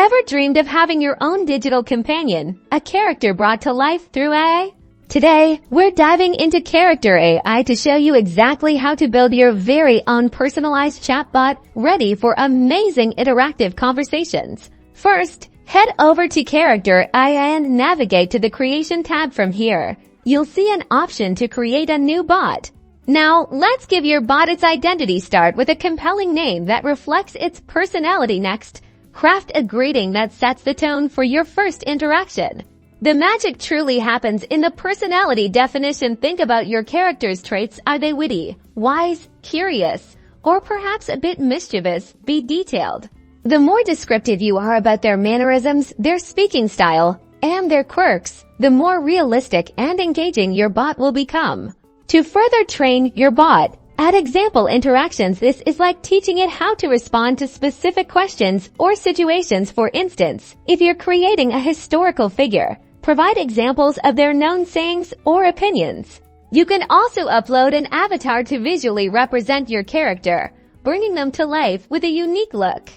Ever dreamed of having your own digital companion, a character brought to life through AI? Today, we're diving into Character AI to show you exactly how to build your very own personalized chatbot ready for amazing interactive conversations. First, head over to Character AI and navigate to the Creation tab from here. You'll see an option to create a new bot. Now, let's give your bot its identity. Start with a compelling name that reflects its personality. Next, craft a greeting that sets the tone for your first interaction. The magic truly happens in the personality definition. Think about your character's traits. Are they witty, wise, curious, or perhaps a bit mischievous? Be detailed. The more descriptive you are about their mannerisms, their speaking style, and their quirks, the more realistic and engaging your bot will become. To further train your bot, add example interactions. This is like teaching it how to respond to specific questions or situations. For instance, if you're creating a historical figure, provide examples of their known sayings or opinions. You can also upload an avatar to visually represent your character, bringing them to life with a unique look.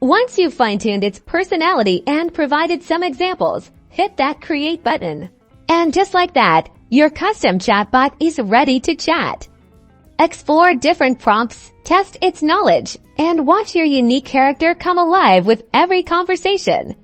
Once you've fine-tuned its personality and provided some examples, hit that Create button. And just like that, your custom chatbot is ready to chat. Explore different prompts, test its knowledge, and watch your unique character come alive with every conversation.